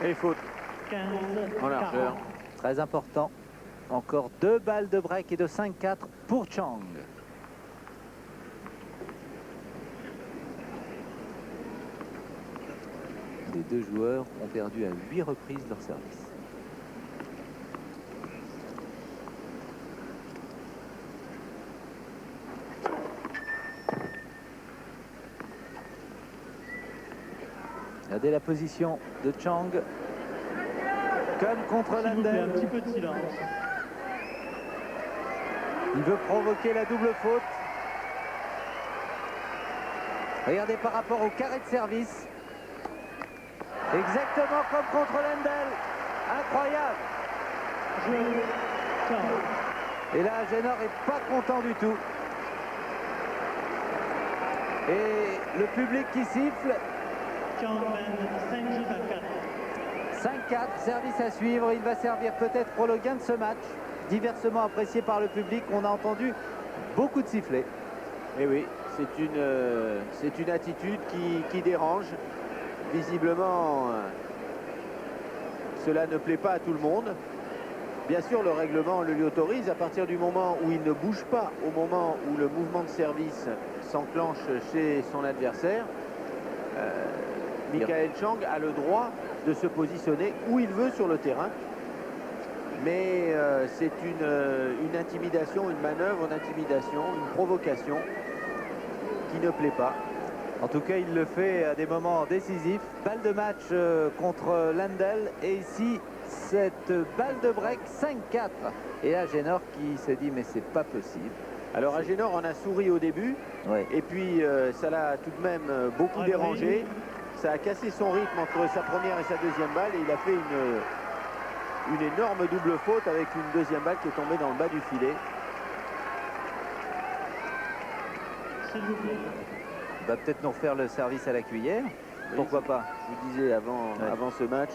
Et faute. 15, En largeur. Très important. Encore 2 balles de break et de 5-4 pour Chang. Les deux joueurs ont perdu à 8 reprises leur service. Regardez la position de Chang. Comme contre Lendl. Un petit peu de silence. Il veut provoquer la double faute. Regardez par rapport au carré de service. Exactement comme contre Lendl. Incroyable. Et là, Agenor est pas content du tout. Et le public qui siffle. 5-4, service à suivre. Il va servir peut-être pour le gain de ce match. Diversement apprécié par le public. On a entendu beaucoup de sifflets. Et oui, c'est une attitude qui dérange. Visiblement, cela ne plaît pas à tout le monde. Bien sûr, le règlement le lui autorise à partir du moment où il ne bouge pas, au moment où le mouvement de service s'enclenche chez son adversaire. Michael Chang a le droit de se positionner où il veut sur le terrain. Mais c'est une intimidation, une manœuvre d'intimidation, une provocation qui ne plaît pas. En tout cas, il le fait à des moments décisifs. Balle de match contre Lendl. Et ici, cette balle de break 5-4. Et Agenor qui se dit, mais c'est pas possible. Alors Agenor en a souri au début. Ouais. Et puis ça l'a tout de même beaucoup dérangé. Ça a cassé son rythme entre sa première et sa deuxième balle. Et il a fait une énorme double faute avec une deuxième balle qui est tombée dans le bas du filet. Il va peut-être nous refaire le service à la cuillère. Oui, pourquoi pas? Je vous disais avant ce match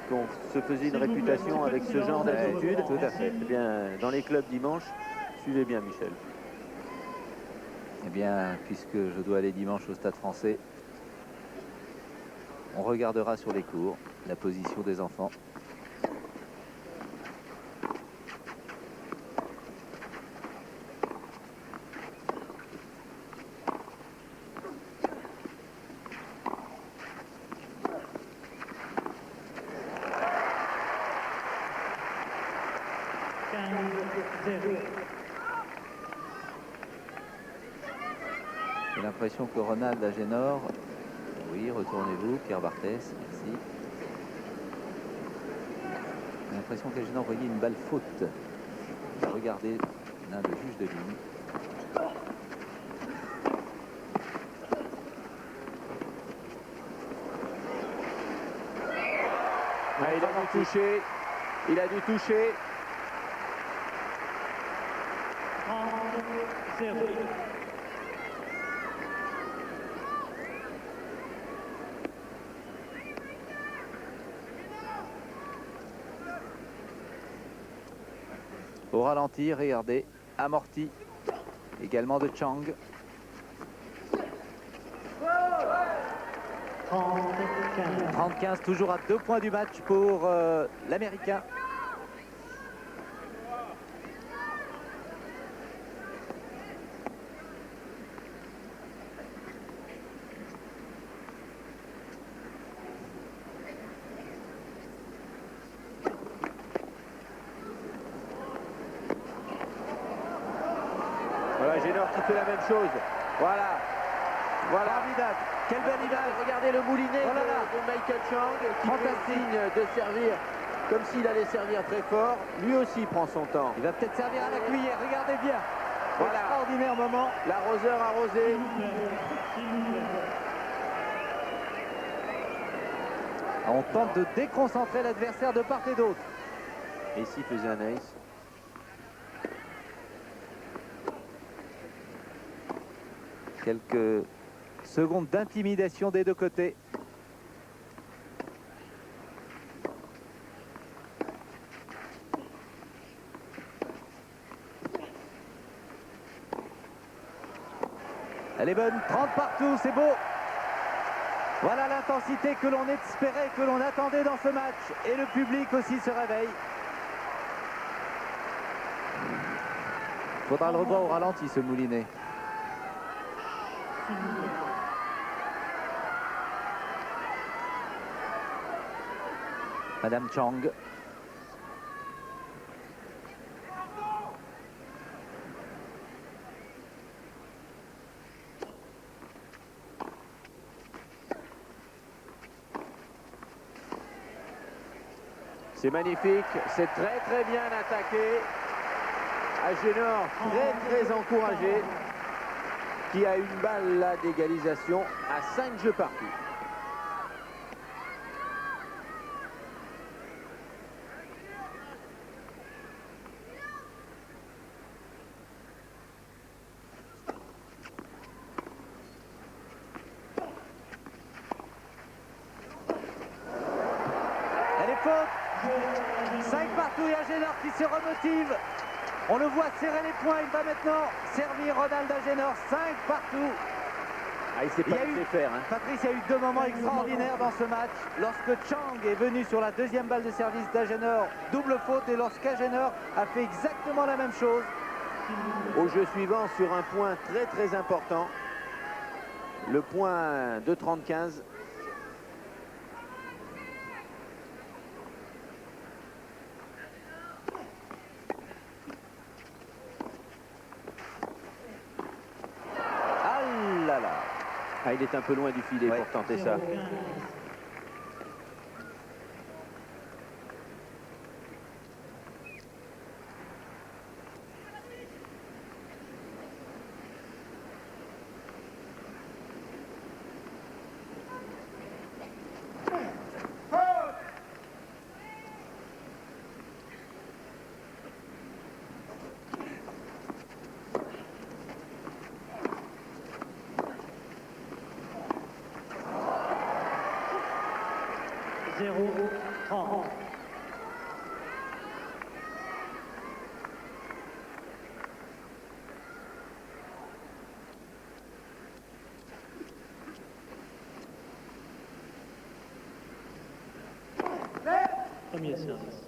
qu'on se faisait une réputation avec ce genre d'attitude. Tout à fait. Eh bien, dans les clubs dimanche, suivez bien Michel. Eh bien, puisque je dois aller dimanche au Stade Français, on regardera sur les cours la position des enfants. J'ai l'impression que Ronald Agenor, oui, retournez-vous, Pierre Barthès, merci. J'ai l'impression qu'Agenor voyait une balle faute. Regardez l'un des juges de ligne. Ah, il a dû toucher. Il a dû toucher. 30-0. Au ralenti, regardez, amorti, également de Chang. 30-15, toujours à 2 points du match pour l'Américain. Voilà, Agenor qui fait la même chose. Voilà. Voilà. Formidable. Quelle belle image. Regardez le moulinet Oh là là. de Michael Chang qui fait Fantastique. signe de servir comme s'il allait servir très fort. Lui aussi prend son temps. Il va peut-être servir à la cuillère, regardez bien. Voilà. Extraordinaire moment. L'arroseur arrosé. On tente de déconcentrer l'adversaire de part et d'autre. Et ici faisait un ace. Quelques secondes d'intimidation des deux côtés. Elle est bonne, 30 partout, c'est beau. Voilà l'intensité que l'on espérait, que l'on attendait dans ce match. Et le public aussi se réveille. Faudra le revoir au ralenti, ce Moulinet. Madame Chang. C'est magnifique, c'est très bien attaqué. Agénor très encouragé, qui a une balle là d'égalisation à 5 jeux partout. Elle est faute. 5 partout et Agénor qui se remotive. On le voit serrer les poings. Il va maintenant servir Ronald Agénor. 5 partout. Ah, il s'est pas laissé faire. Hein. Patrice, il y a eu 2 moments extraordinaires dans ce match. Lorsque Chang est venu sur la deuxième balle de service d'Agénor, double faute. Et lorsqu'Agénor a fait exactement la même chose. Au jeu suivant, sur un point très important, le point de 35. Ah là là. Ah, il est un peu loin du filet pour tenter ça. Premier service.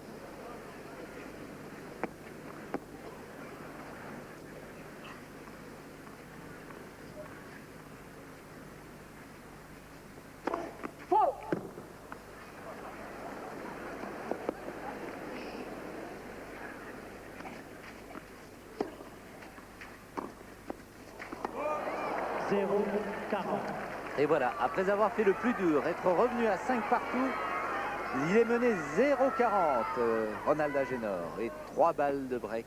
Et voilà, après avoir fait le plus dur, être revenu à 5 partout, il est mené 0,40, Ronald Agénor, et 3 balles de break.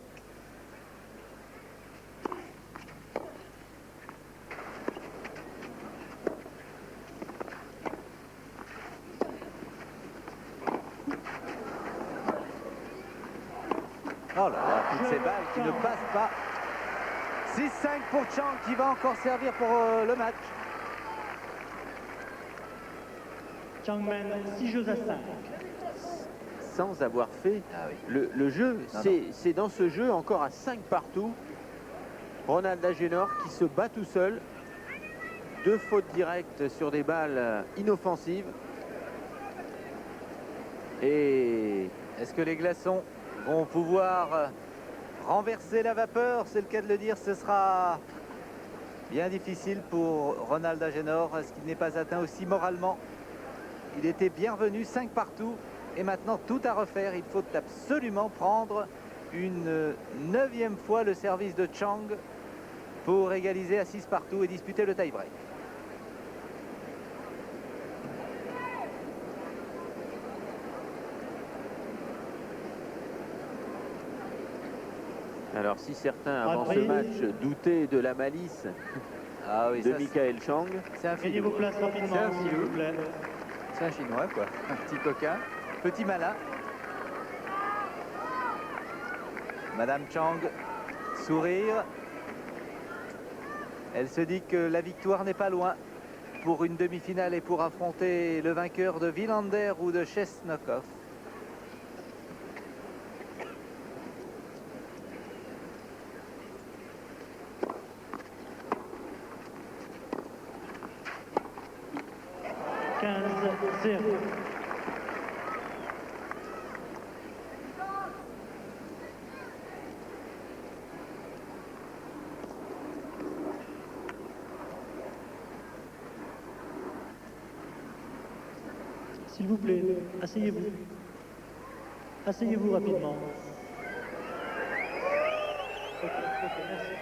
Oh là là, toutes ces balles qui ne passent pas. 6-5 pour Chang qui va encore servir pour le match. Chang mène 6 jeux à 5. Sans avoir fait le jeu. C'est dans ce jeu encore à 5 partout. Ronald Agénor qui se bat tout seul. 2 fautes directes sur des balles inoffensives. Et est-ce que les glaçons vont pouvoir renverser la vapeur? C'est le cas de le dire. Ce sera bien difficile pour Ronald Agénor. Est-ce qu'il n'est pas atteint aussi moralement? Il était bienvenu, 5 partout. Et maintenant, tout à refaire. Il faut absolument prendre une 9e fois le service de Chang pour égaliser à 6 partout et disputer le tie-break. alors, si certains, avant ce match, doutaient de la malice de Michael Chang, c'est un Gagnez vos places rapidement, s'il vous plaît. C'est un Chinois, quoi. Un petit coquin, petit malin. Madame Chang, sourire. Elle se dit que la victoire n'est pas loin pour une demi-finale et pour affronter le vainqueur de Wilander ou de Chesnokov. 15-0. S'il vous plaît, asseyez-vous. Asseyez-vous rapidement. Ok, merci.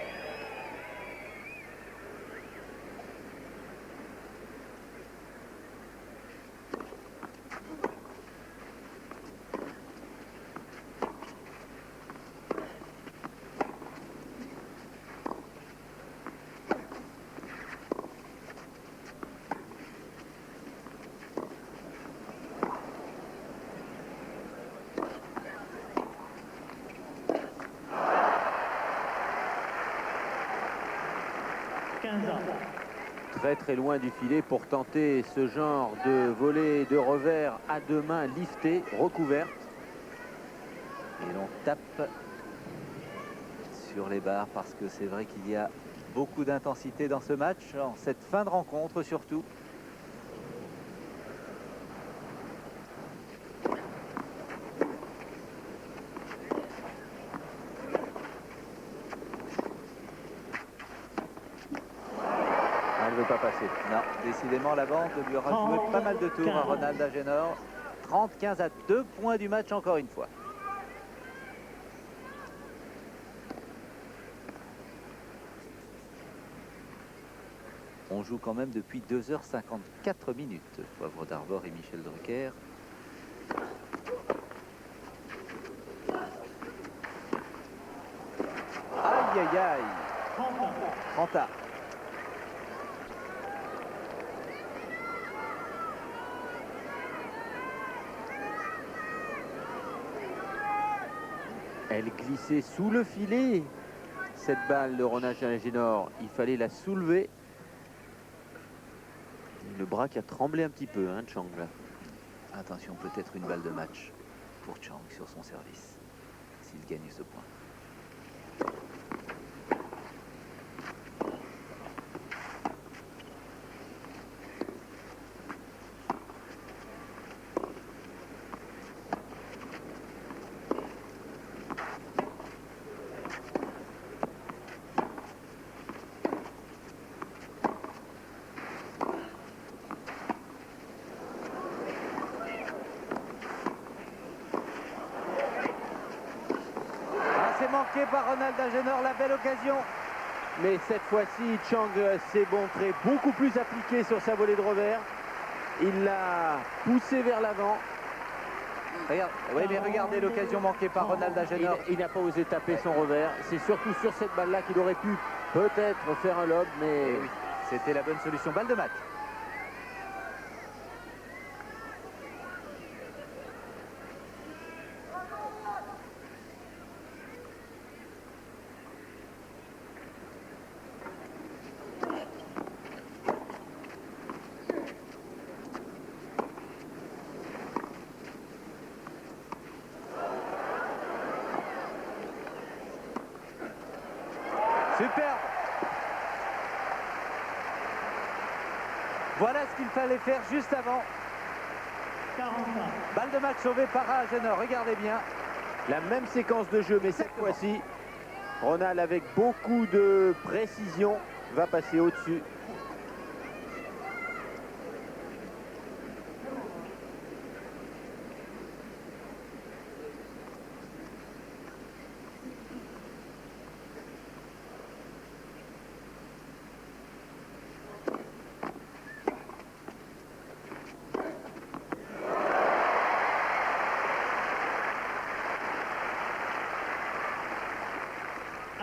Très très loin du filet pour tenter ce genre de volée de revers à deux mains liftée, recouverte. Et l'on tape sur les barres parce que c'est vrai qu'il y a beaucoup d'intensité dans ce match, en cette fin de rencontre surtout. Elle ne veut pas passer. Non, décidément la bande lui aura joué pas mal de tours à Ronald Agenor. 30-15 à 2 points du match encore une fois. On joue quand même depuis 2h54 minutes. Poivre d'Arvor et Michel Drucker. Aïe aïe aïe. 30 à. Elle glissait sous le filet, cette balle de Ronald Agenor. Il fallait la soulever. Le bras qui a tremblé un petit peu, hein, Chang. Là. Attention, peut-être une balle de match pour Chang sur son service, s'il gagne ce point. Manqué par Ronald Agenor, la belle occasion. Mais cette fois-ci, Chang s'est montré beaucoup plus appliqué sur sa volée de revers. Il l'a poussé vers l'avant. Regarde, oui, mais regardez l'occasion manquée par Ronald Agenor. Il n'a pas osé taper son revers. C'est surtout sur cette balle-là qu'il aurait pu peut-être faire un lob, mais oui, c'était la bonne solution. Balle de match. Superbe. Voilà ce qu'il fallait faire juste avant. 45. Balle de match sauvée par Agenor, regardez bien. la même séquence de jeu, mais cette fois-ci, Ronald avec beaucoup de précision va passer au-dessus.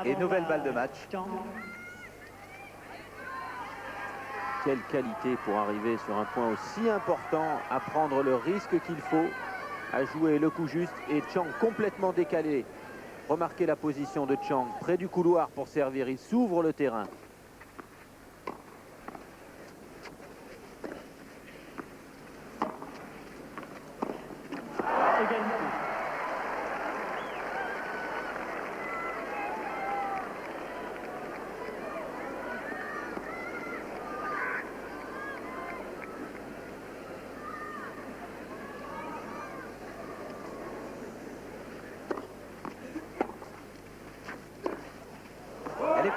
Et nouvelle balle de match. Quelle qualité pour arriver sur un point aussi important, à prendre le risque qu'il faut, à jouer le coup juste. Et Chang complètement décalé. Remarquez la position de Chang près du couloir pour servir. Il s'ouvre le terrain.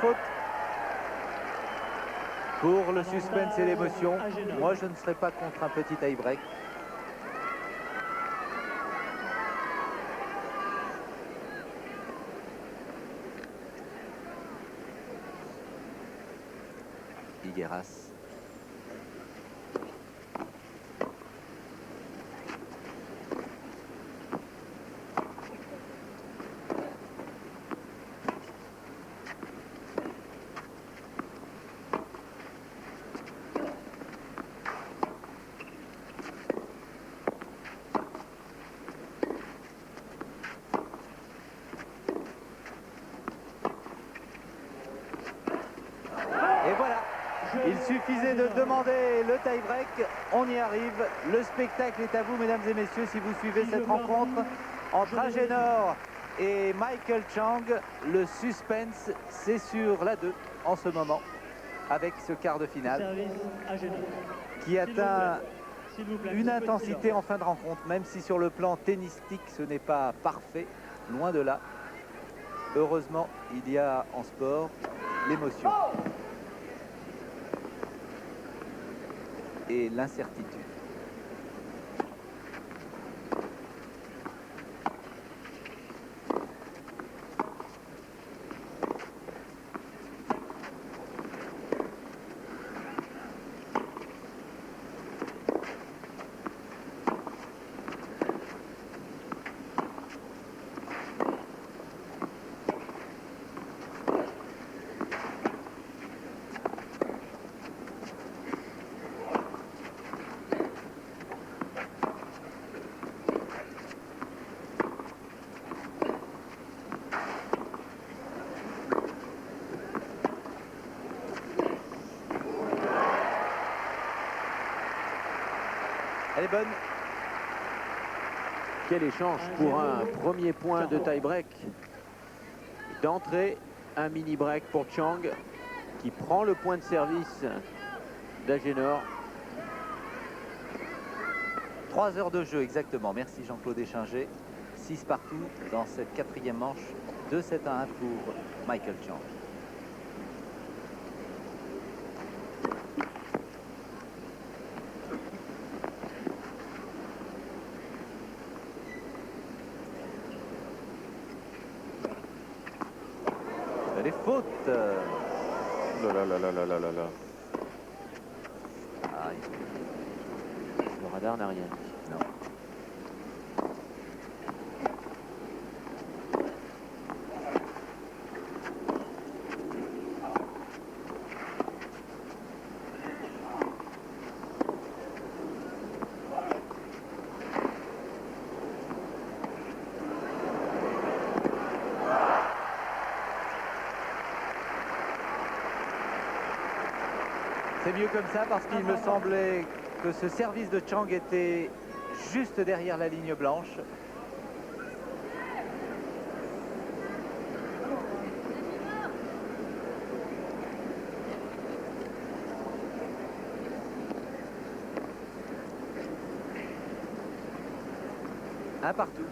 faute. Pour le suspense et l'émotion, moi je ne serais pas contre un petit tie-break. Higueras. Et voilà, il suffisait de demander le tie-break, on y arrive. Le spectacle est à vous, mesdames et messieurs, si vous suivez cette rencontre entre Agenor et Michael Chang. Le suspense, c'est sur la 2 en ce moment, avec ce quart de finale Service Agenor. qui atteint S'il vous plaît, une un petit peu de intensité en fin de rencontre, même si sur le plan tennistique, ce n'est pas parfait, loin de là. Heureusement, il y a en sport l'émotion et l'incertitude. Elle est bonne. Quel échange pour un premier point de tie-break. D'entrée, un mini-break pour Chang qui prend le point de service d'Agenor. 3 heures de jeu exactement. Merci Jean-Claude Échinger. 6 partout dans cette 4e manche. 2-7 à 1 pour Michael Chang. Les fautes. Là, là, là, là, là, là, là, là. Aïe. Le radar n'a rien dit. Non. C'est mieux comme ça parce qu'il me semblait que ce service de Chang était juste derrière la ligne blanche. Un partout.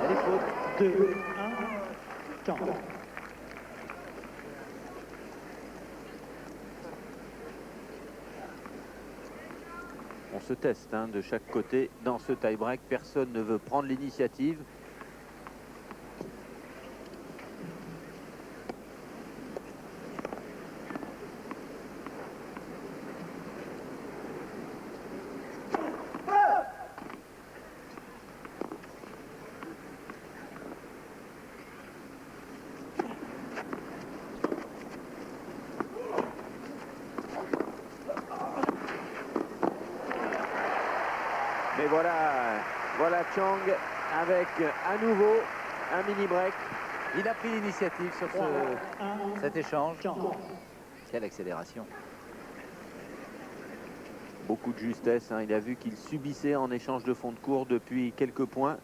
Elle est faute. 2, 1, Chang. On se teste de chaque côté dans ce tie-break. Personne ne veut prendre l'initiative. Mais voilà Chang avec à nouveau un mini break. Il a pris l'initiative sur cet échange. Quelle accélération. Beaucoup de justesse, hein. Il a vu qu'il subissait en échange de fond de cours depuis quelques points.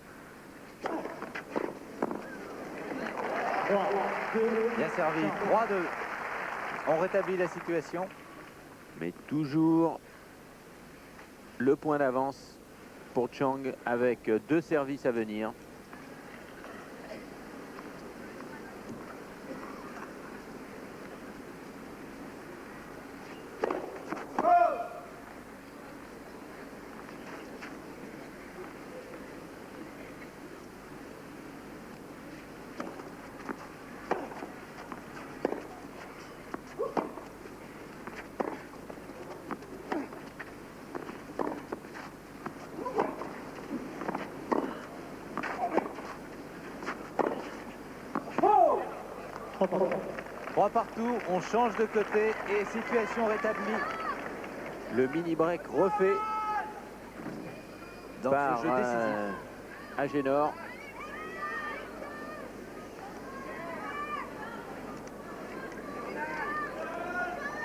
Bien servi, 3-2. On rétablit la situation. Mais toujours le point d'avance pour Chang avec 2 services à venir. Trois partout, on change de côté et situation rétablie. Le mini break refait Dans par ce jeu décisif. Agénor.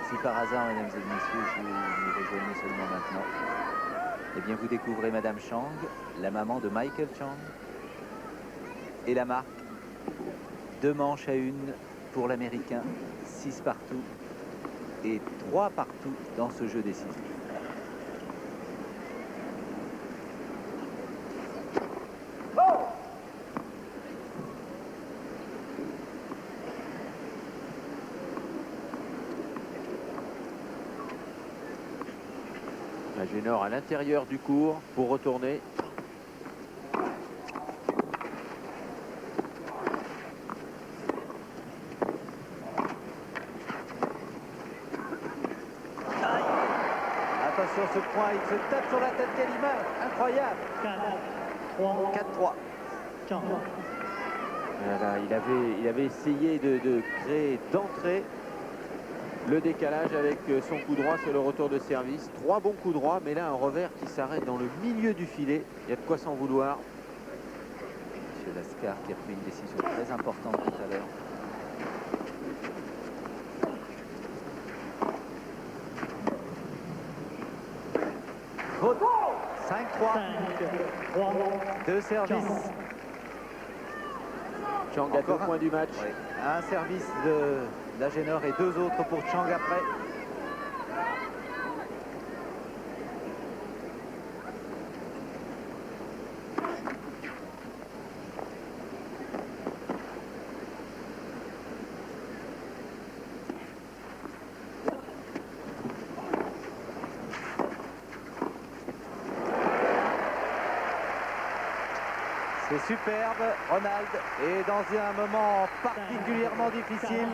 Si par hasard, mesdames et messieurs, vous nous rejoignez seulement maintenant, eh bien vous découvrez Madame Chang, la maman de Michael Chang, et la marque 2 manches à 1 pour l'Américain, 6 partout et 3 partout dans ce jeu décisif. Agénor à l'intérieur du court pour retourner. Attention ce point, il se tape sur la tête, quelle image incroyable. 4-3. Voilà, il avait essayé de créer d'entrée le décalage avec son coup droit sur le retour de service. 3 bons coups droits, mais là un revers qui s'arrête dans le milieu du filet. Il y a de quoi s'en vouloir. Monsieur Lascar qui a pris une décision très importante tout à l'heure. Faute. 5-3. 2 services. Chang à 2 Encore un. points du match. Oui. Un service d'Agénor et 2 autres pour Chang après. C'est superbe, Ronald. Et dans un moment particulièrement difficile,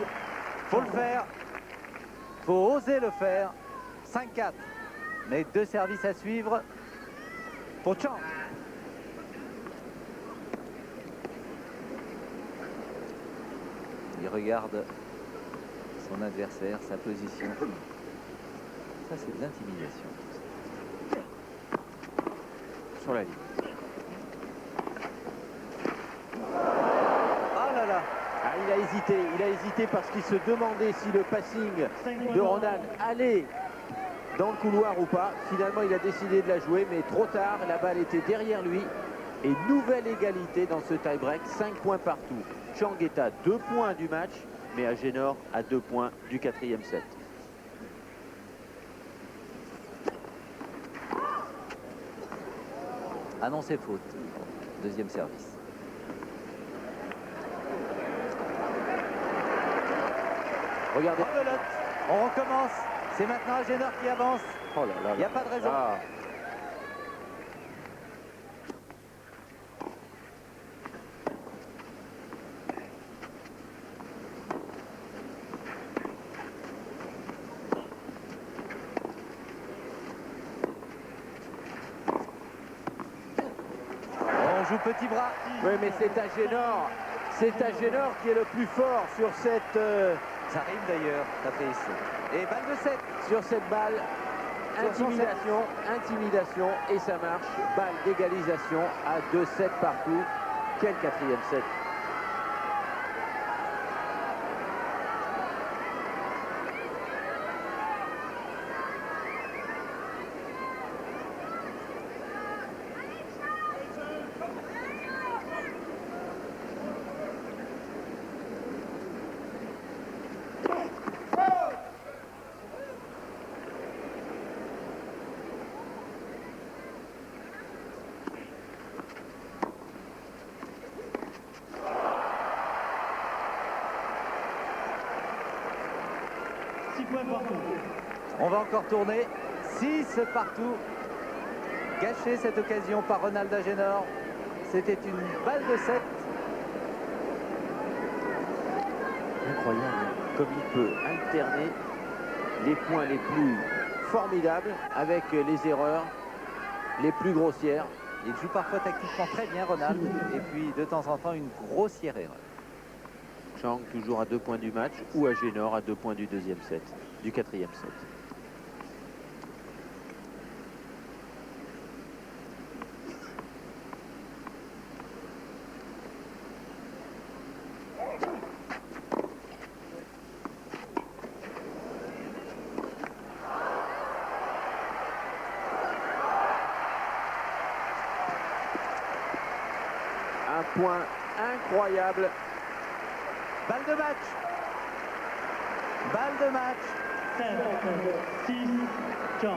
faut le faire. Faut oser le faire. 5-4. Mais 2 services à suivre pour Chang. Il regarde son adversaire, sa position. Ça, c'est de l'intimidation. Sur la ligne. Oh là là. Ah, il a hésité parce qu'il se demandait si le passing de Ronald allait dans le couloir ou pas. Finalement, il a décidé de la jouer, mais trop tard, la balle était derrière lui. Et nouvelle égalité dans ce tie-break, 5 points partout. Chang est à 2 points du match, mais Agénor à 2 points du 4e set. Annoncé faute. 2e service. Regardez. Rebelote. On recommence. C'est maintenant Agénor qui avance. Oh là là là. Il n'y a pas de raison. Ah. On joue petit bras. Oui, mais c'est Agénor. C'est Agénor qui est le plus fort sur cette, Ça arrive d'ailleurs, Patrice. Et balle de 7. sur cette balle. Intimidation, intimidation, et ça marche. Balle d'égalisation à 2-7 partout. Quel 4e set. 6 points partout. On va encore tourner. 6 partout. Gâché cette occasion par Ronald Agenor. C'était une balle de 7. Incroyable comme il peut alterner les points les plus formidables avec les erreurs les plus grossières. Il joue parfois tactiquement très bien, Ronald. Et puis de temps en temps, une grossière erreur. Chang toujours à 2 points du match ou Agenor à 2 points du deuxième set, du quatrième set. Un point incroyable. Balle de match. Balle de match. 7, 6, 15.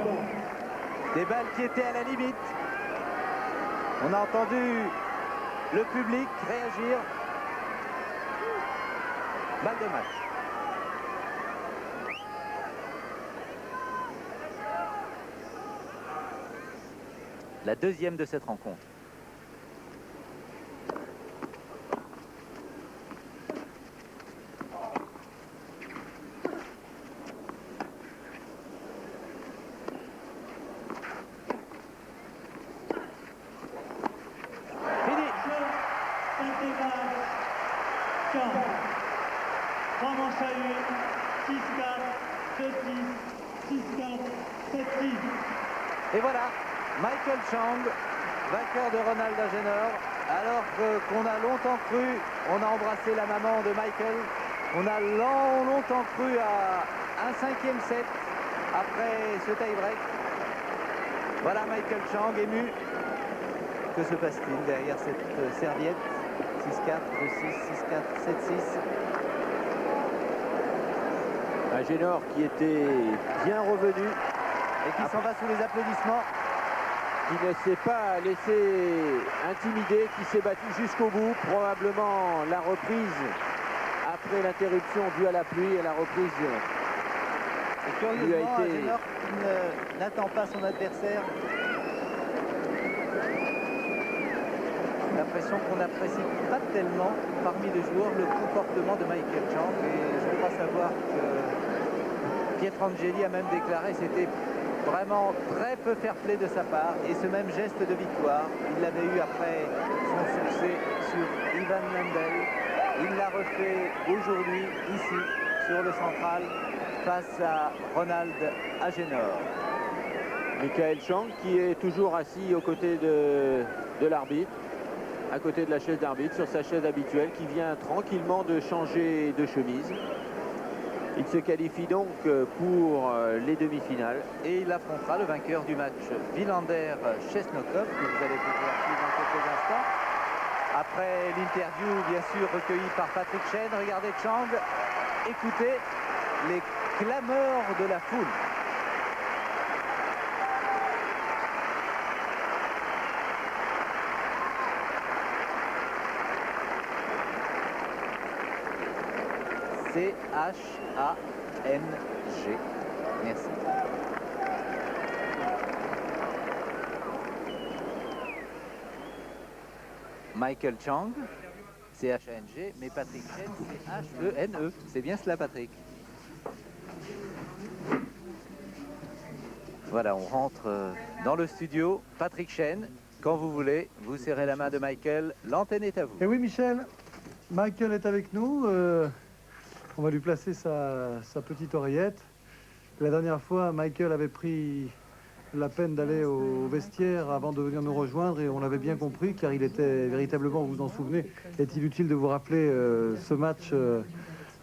Des balles qui étaient à la limite. On a entendu le public réagir. Balle de match. La deuxième de cette rencontre. Fini. Intégral 15. 3 manches à 1. 6, 4, 2, 6, 6, 4, 7, 6. Et voilà, Michael Chang, vainqueur de Ronald Agenor. Alors qu'on a longtemps cru, on a embrassé la maman de Michael, on a longtemps cru à un 5e set après ce tie-break. Voilà Michael Chang ému. Que se passe-t-il derrière cette serviette? 6-4, 2-6, 6-4, 7-6. Agenor qui était bien revenu Et qui s'en va sous les applaudissements. qui ne s'est pas laissé intimider, qui s'est battu jusqu'au bout. Probablement la reprise après l'interruption due à la pluie et la reprise. Et curieusement, lui a été- Agenor qui n'attend pas son adversaire. L'impression qu'on n'apprécie pas tellement parmi les joueurs le comportement de Michael Chang. Et je crois savoir que Pietrangeli a même déclaré c'était vraiment très peu fair-play de sa part. Et ce même geste de victoire, il l'avait eu après son succès sur Ivan Lendl. Il l'a refait aujourd'hui, ici, sur le central, face à Ronald Agenor. Michael Chang qui est toujours assis aux côtés de l'arbitre, à côté de la chaise d'arbitre, sur sa chaise habituelle, qui vient tranquillement de changer de chemise. Il se qualifie donc pour les demi-finales. Et il affrontera le vainqueur du match Villander-Chesnokov, que vous allez pouvoir suivre dans quelques instants. Après l'interview, bien sûr, recueillie par Patrick Chen, regardez Chang, écoutez les clameurs de la foule. C-H-A-N-G. Merci. Michael Chang, C-H-A-N-G, mais Patrick Chen, C-H-E-N-E. C'est bien cela, Patrick. Voilà, on rentre dans le studio. Patrick Chen, quand vous voulez, vous serrez la main de Michael. L'antenne est à vous. Et oui, Michel, Michael est avec nous. On va lui placer sa petite oreillette. La dernière fois, Michael avait pris la peine d'aller au vestiaire avant de venir nous rejoindre et on l'avait bien compris car il était véritablement, vous vous en souvenez, est-il utile de vous rappeler ce match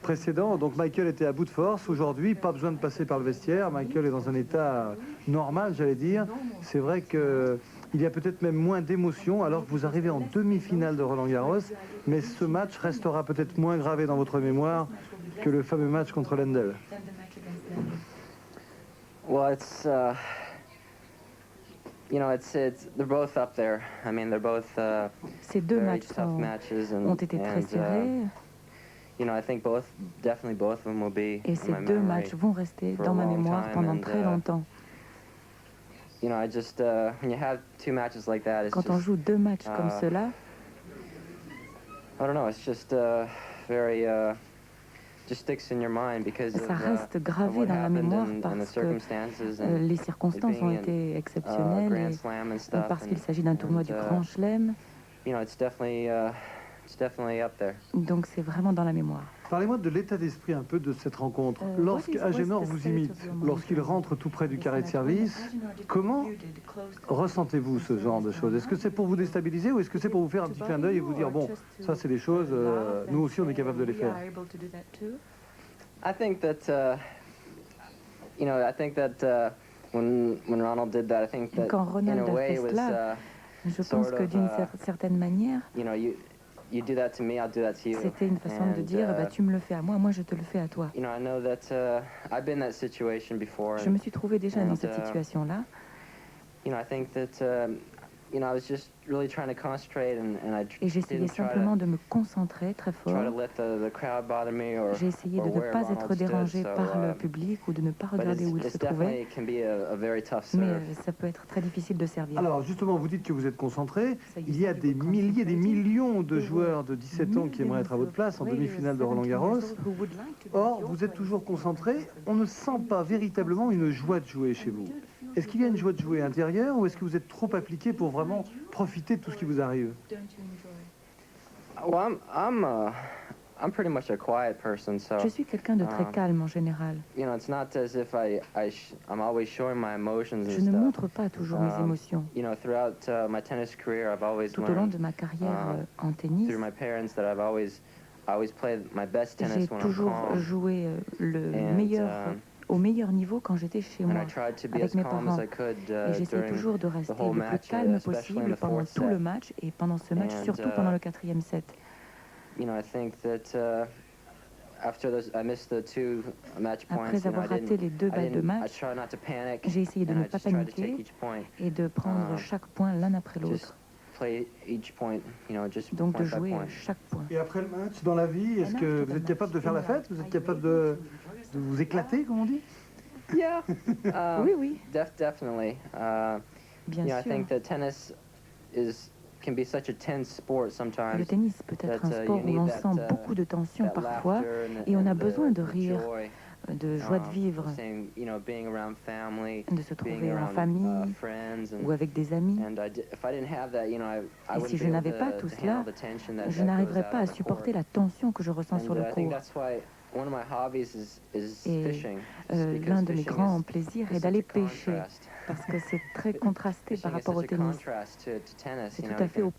précédent. Donc Michael était à bout de force. Aujourd'hui, pas besoin de passer par le vestiaire. Michael est dans un état normal, j'allais dire. C'est vrai que il y a peut-être même moins d'émotion alors que vous arrivez en demi-finale de Roland-Garros, mais ce match restera peut-être moins gravé dans votre mémoire que le fameux match contre Lendl. Well, it's you know, they're both up there. I mean, they're both Ces deux very matchs tough matches, ont été très serrés. I think definitely both of them will be Et in ces my deux memory. matchs vont rester for a dans ma long mémoire time, pendant and, très longtemps. I just when you have two matches like that, it's Quand on just, joue deux matchs comme cela, I don't know, it's just very just sticks in your mind because ça of reste of gravé what dans la happened mémoire and the parce que circumstances and les it circonstances ont being été Grand exceptionnelles et Slam and stuff, parce qu'il and- s'agit d'un tournoi and, du Grand Chelem, it's definitely up there. donc c'est vraiment dans la mémoire. Parlez-moi de l'état d'esprit un peu de cette rencontre. Lorsqu'Agenor vous imite, lorsqu'il rentre tout près du carré de service, comment ressentez-vous ce genre de choses? Est-ce que c'est pour vous déstabiliser ou est-ce que c'est pour vous faire un petit clin d'œil et vous dire, bon, ça c'est des choses, nous aussi on est capable de les faire? I think that when Ronald did that, I think that Quand Ronald in a a way fait it was cela, je pense sort que of, d'une certaine manière, you do that to me, I'll do that to you. c'était une façon de And, dire, bah, tu me le fais à moi, moi je te le fais à toi. I know that I've been in that situation before. Je me suis trouvée déjà dans and, cette situation-là I think that I was just really trying to concentrate and I et j'essayais didn't try simplement to de me concentrer très fort. let the crowd bother me or J'ai essayé de or ne where pas Ronald être dérangée stood, par so, le public ou de ne pas but regarder où il it's se definitely trouvait, can be a very tough mais serve. ça peut être très difficile de servir. Alors justement, vous dites que vous êtes concentré. Il y a des milliers, des millions de joueurs de 17 ans qui aimeraient être à votre place en demi-finale de Roland-Garros. Or, vous êtes toujours concentré. On ne sent pas véritablement une joie de jouer chez vous. Est-ce qu'il y a une joie de jouer intérieure ou est-ce que vous êtes trop appliqué pour vraiment profiter de tout ce qui vous arrive? Well, I'm pretty much a quiet person, so Je suis quelqu'un de très calme en général. it's not as if I'm always showing my emotions Je and ne stuff. montre pas toujours mes émotions. Throughout my tennis career, I've always Tout au long learned de ma carrière en tennis, through my parents that I always played my best j'ai tennis when I'm toujours calm. joué le And, meilleur, au meilleur niveau quand j'étais chez And moi, I tried to be avec as mes calm parents. as I could Et j'essaie during toujours de rester whole le plus match, calme especially in possible the pendant fourth tout le set. match et pendant ce match, And, surtout pendant le quatrième set. I think that after I missed the two match points, Après avoir raté les deux balles de I match, try not to panic. j'ai essayé de and ne I pas just tried to take paniquer each point, et de prendre chaque point l'un après just l'autre. play each point, just Donc de point by jouer point. chaque point. Et après le match, dans la vie, est-ce que vous êtes capable de faire la fête? Vous êtes capable de vous éclater, comme on dit? Yeah. Oui, oui, Definitely. bien I sûr. think that tennis can be such a tense sport Le sometimes. tennis peut être un sport où l'on sent beaucoup de tension parfois et on a besoin de rire, de joie de vivre, being around family, de se being trouver en around famille friends, ou avec des amis. if I didn't have that, I Et wouldn't si be je able n'avais pas to tout handle cela, the tension that je goes n'arriverais out pas on à the supporter court. la tension que je ressens sur le I think court. that's why one of my hobbies is Et fishing. l'un de mes grands plaisirs est d'aller pêcher parce que c'est très contrasté par rapport au tennis. C'est tout à fait opposé.